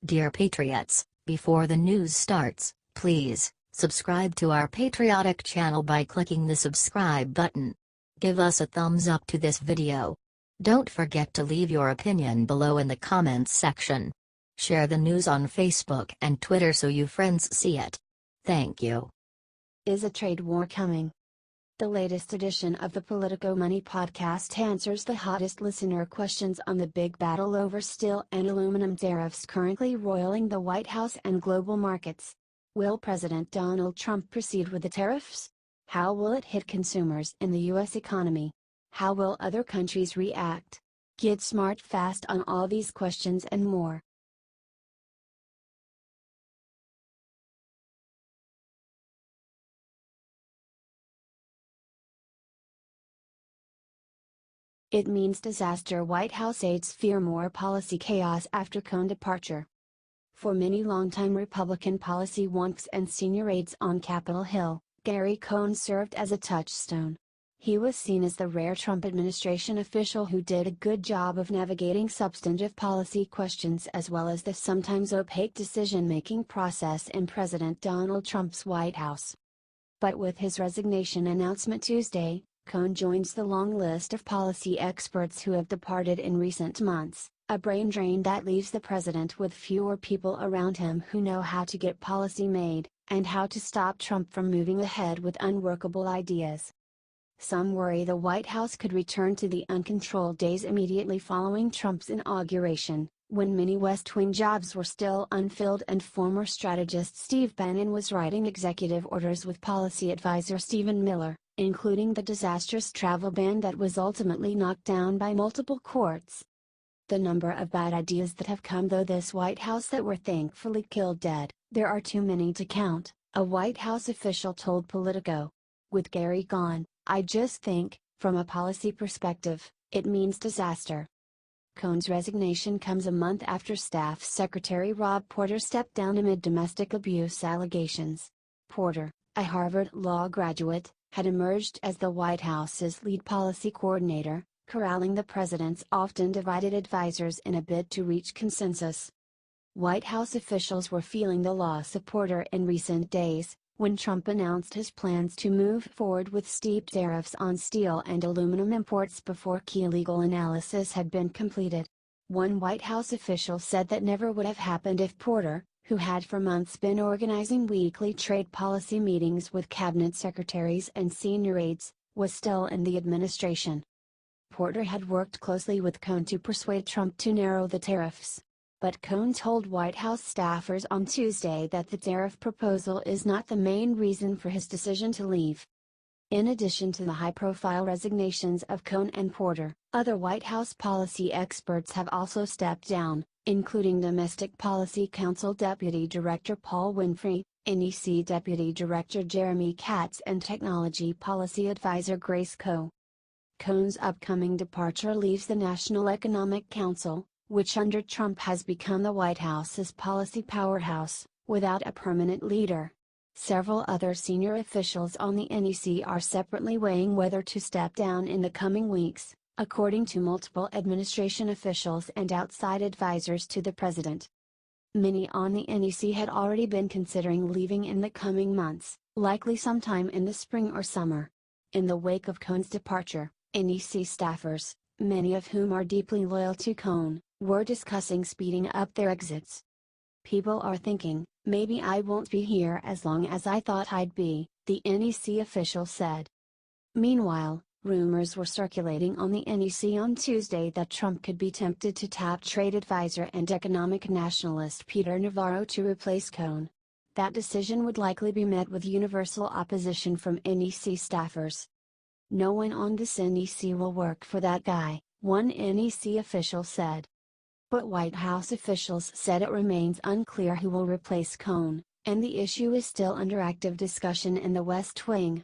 Dear Patriots, before the news starts, please subscribe to our patriotic channel by clicking the subscribe button. Give us a thumbs up to this video. Don't forget to leave your opinion below in the comments section. Share the news on Facebook and Twitter so you friends see it. Thank you. Is a trade war coming? The latest edition of the Politico Money podcast answers the hottest listener questions on the big battle over steel and aluminum tariffs currently roiling the White House and global markets. Will President Donald Trump proceed with the tariffs? How will it hit consumers in the U.S. economy? How will other countries react? Get smart fast on all these questions and more. It means disaster. White House aides fear more policy chaos after Cohn departure. For many longtime Republican policy wonks and senior aides on Capitol Hill, Gary Cohn served as a touchstone. He was seen as the rare Trump administration official who did a good job of navigating substantive policy questions as well as the sometimes opaque decision-making process in President Donald Trump's White House. But with his resignation announcement Tuesday, Cohn joins the long list of policy experts who have departed in recent months, a brain drain that leaves the president with fewer people around him who know how to get policy made, and how to stop Trump from moving ahead with unworkable ideas. Some worry the White House could return to the uncontrolled days immediately following Trump's inauguration, when many West Wing jobs were still unfilled and former strategist Steve Bannon was writing executive orders with policy advisor Stephen Miller, including the disastrous travel ban that was ultimately knocked down by multiple courts. The number of bad ideas that have come through this White House that were thankfully killed dead, there are too many to count, a White House official told Politico. With Gary gone, I just think, from a policy perspective, it means disaster. Cohn's resignation comes a month after Staff Secretary Rob Porter stepped down amid domestic abuse allegations. Porter, a Harvard Law graduate, had emerged as the White House's lead policy coordinator, corralling the president's often divided advisors in a bid to reach consensus. White House officials were feeling the loss of Porter in recent days, when Trump announced his plans to move forward with steep tariffs on steel and aluminum imports before key legal analysis had been completed. One White House official said that never would have happened if Porter, who had for months been organizing weekly trade policy meetings with cabinet secretaries and senior aides, was still in the administration. Porter had worked closely with Cohn to persuade Trump to narrow the tariffs. But Cohn told White House staffers on Tuesday that the tariff proposal is not the main reason for his decision to leave. In addition to the high-profile resignations of Cohn and Porter, other White House policy experts have also stepped down, including Domestic Policy Council Deputy Director Paul Winfrey, NEC Deputy Director Jeremy Katz and Technology Policy Advisor Grace Coe. Cohn's upcoming departure leaves the National Economic Council, which under Trump has become the White House's policy powerhouse, without a permanent leader. Several other senior officials on the NEC are separately weighing whether to step down in the coming weeks, according to multiple administration officials and outside advisors to the president. Many on the NEC had already been considering leaving in the coming months, likely sometime in the spring or summer. In the wake of Cohn's departure, NEC staffers, many of whom are deeply loyal to Cohn, were discussing speeding up their exits. People are thinking, maybe I won't be here as long as I thought I'd be, the NEC official said. Meanwhile, rumors were circulating on the NEC on Tuesday that Trump could be tempted to tap trade advisor and economic nationalist Peter Navarro to replace Cohn. That decision would likely be met with universal opposition from NEC staffers. No one on this NEC will work for that guy, one NEC official said. But White House officials said it remains unclear who will replace Cohn, and the issue is still under active discussion in the West Wing.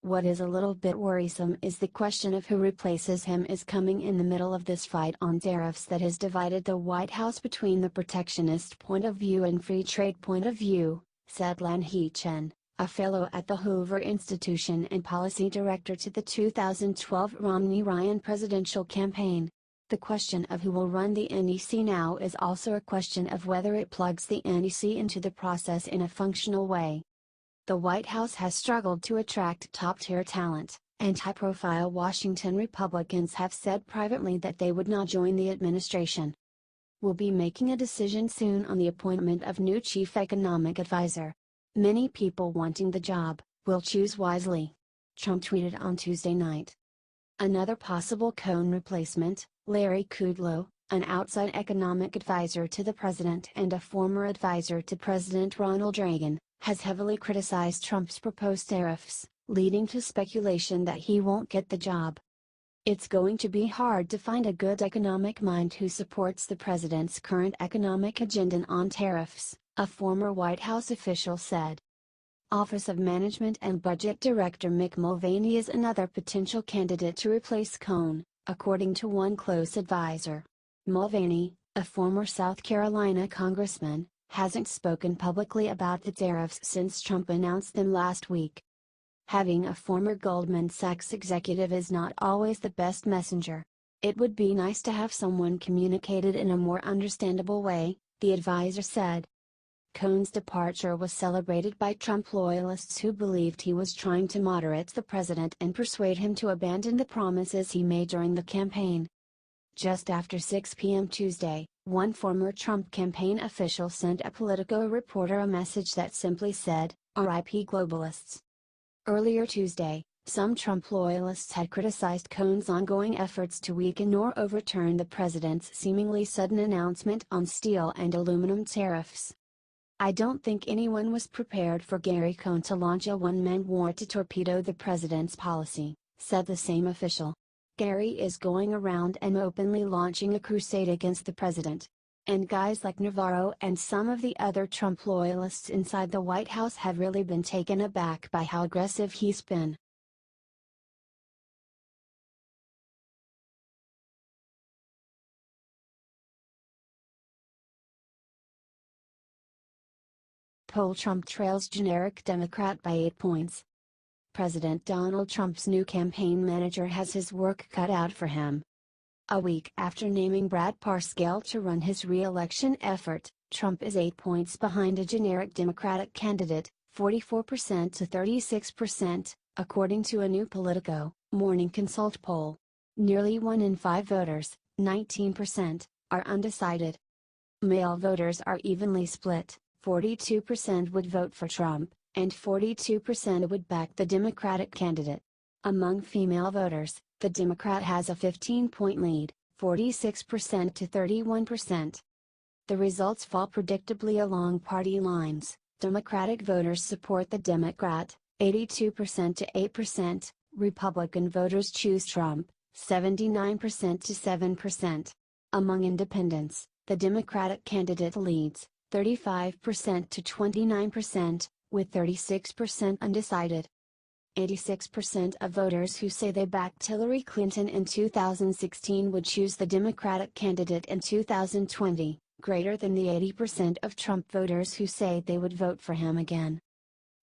What is a little bit worrisome is the question of who replaces him is coming in the middle of this fight on tariffs that has divided the White House between the protectionist point of view and free trade point of view, said Lan He-chen, a fellow at the Hoover Institution and policy director to the 2012 Romney-Ryan presidential campaign. The question of who will run the NEC now is also a question of whether it plugs the NEC into the process in a functional way. The White House has struggled to attract top-tier talent, and high-profile Washington Republicans have said privately that they would not join the administration. We'll be making a decision soon on the appointment of new chief economic advisor. Many people wanting the job will choose wisely, Trump tweeted on Tuesday night. Another possible Cohn replacement, Larry Kudlow, an outside economic advisor to the president and a former advisor to President Ronald Reagan, has heavily criticized Trump's proposed tariffs, leading to speculation that he won't get the job. It's going to be hard to find a good economic mind who supports the president's current economic agenda on tariffs, a former White House official said. Office of Management and Budget Director Mick Mulvaney is another potential candidate to replace Cohn, according to one close advisor. Mulvaney, a former South Carolina congressman, hasn't spoken publicly about the tariffs since Trump announced them last week. Having a former Goldman Sachs executive is not always the best messenger. It would be nice to have someone communicated in a more understandable way, the advisor said. Cohn's departure was celebrated by Trump loyalists who believed he was trying to moderate the president and persuade him to abandon the promises he made during the campaign. Just after 6 p.m. Tuesday, one former Trump campaign official sent a Politico reporter a message that simply said, "R.I.P. globalists." Earlier Tuesday, some Trump loyalists had criticized Cohn's ongoing efforts to weaken or overturn the president's seemingly sudden announcement on steel and aluminum tariffs. "I don't think anyone was prepared for Gary Cohn to launch a one-man war to torpedo the president's policy," said the same official. "Gary is going around and openly launching a crusade against the president. And guys like Navarro and some of the other Trump loyalists inside the White House have really been taken aback by how aggressive he's been." Poll: Trump trails generic Democrat by 8 points. President Donald Trump's new campaign manager has his work cut out for him. A week after naming Brad Parscale to run his re-election effort, Trump is 8 points behind a generic Democratic candidate, 44% to 36%, according to a new Politico Morning Consult poll. Nearly 1 in 5 voters, 19%, are undecided. Male voters are evenly split. 42% would vote for Trump, and 42% would back the Democratic candidate. Among female voters, the Democrat has a 15-point lead, 46% to 31%. The results fall predictably along party lines. Democratic voters support the Democrat, 82% to 8%, Republican voters choose Trump, 79% to 7%. Among independents, the Democratic candidate leads, 35% to 29%, with 36% undecided. 86% of voters who say they backed Hillary Clinton in 2016 would choose the Democratic candidate in 2020, greater than the 80% of Trump voters who say they would vote for him again.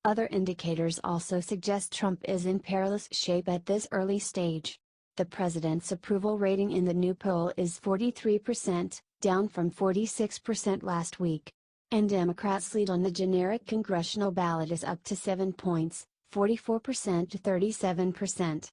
Other indicators also suggest Trump is in perilous shape at this early stage. The president's approval rating in the new poll is 43%, down from 46% last week. And Democrats' lead on the generic congressional ballot is up to 7 points, 44% to 37%.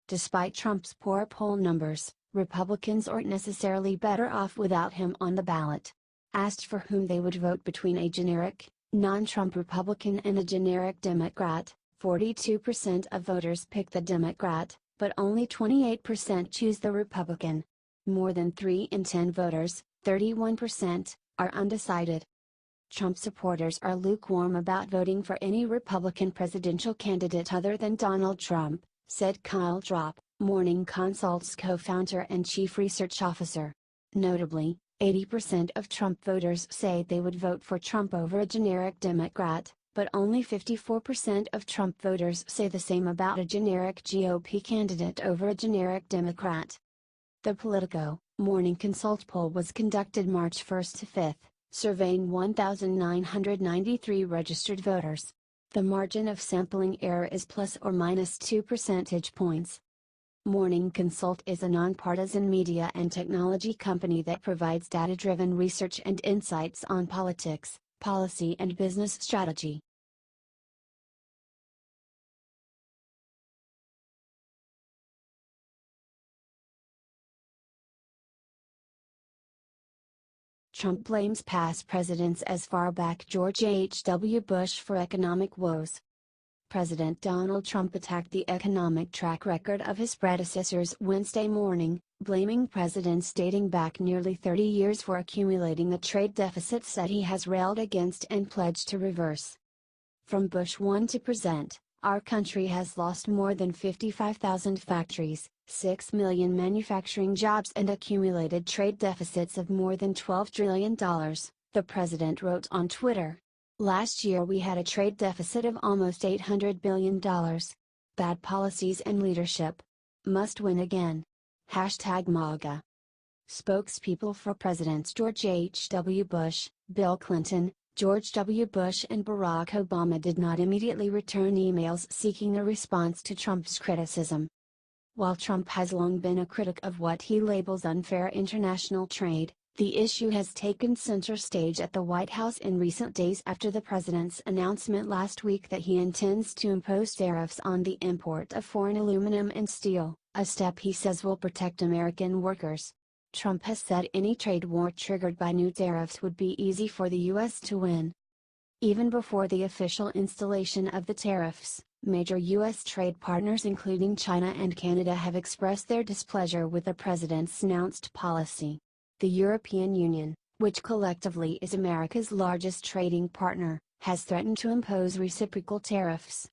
Despite Trump's poor poll numbers, Republicans aren't necessarily better off without him on the ballot. Asked for whom they would vote between a generic, non-Trump Republican and a generic Democrat, 42% of voters pick the Democrat, but only 28% choose the Republican. More than 3 in 10 voters, 31%, are undecided. Trump supporters are lukewarm about voting for any Republican presidential candidate other than Donald Trump, said Kyle Drop, Morning Consult's co-founder and chief research officer. Notably, 80% of Trump voters say they would vote for Trump over a generic Democrat, but only 54% of Trump voters say the same about a generic GOP candidate over a generic Democrat. The Politico Morning Consult poll was conducted March 1 to 5. Surveying 1,993 registered voters. The margin of sampling error is plus or minus 2 percentage points. Morning Consult is a nonpartisan media and technology company that provides data-driven research and insights on politics, policy and business strategy. Trump blames past presidents as far back George H. W. Bush for economic woes. President Donald Trump attacked the economic track record of his predecessors Wednesday morning, blaming presidents dating back nearly 30 years for accumulating the trade deficits that he has railed against and pledged to reverse. From Bush 1 to present, our country has lost more than 55,000 factories, 6 million manufacturing jobs and accumulated trade deficits of more than $12 trillion, the president wrote on Twitter. Last year we had a trade deficit of almost $800 billion. Bad policies and leadership. Must win again. #MAGA. Spokespeople for Presidents George H. W. Bush, Bill Clinton, George W. Bush and Barack Obama did not immediately return emails seeking a response to Trump's criticism. While Trump has long been a critic of what he labels unfair international trade, the issue has taken center stage at the White House in recent days after the president's announcement last week that he intends to impose tariffs on the import of foreign aluminum and steel, a step he says will protect American workers. Trump has said any trade war triggered by new tariffs would be easy for the U.S. to win. Even before the official installation of the tariffs, major U.S. trade partners including China and Canada have expressed their displeasure with the president's announced policy. The European Union, which collectively is America's largest trading partner, has threatened to impose reciprocal tariffs.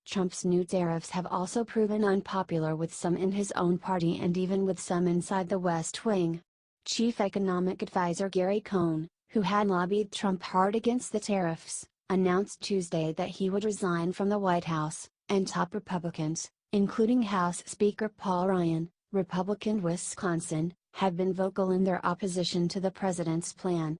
Trump's new tariffs have also proven unpopular with some in his own party and even with some inside the West Wing. Chief Economic Advisor Gary Cohn, who had lobbied Trump hard against the tariffs, announced Tuesday that he would resign from the White House, and top Republicans, including House Speaker Paul Ryan, Republican Wisconsin, have been vocal in their opposition to the president's plan.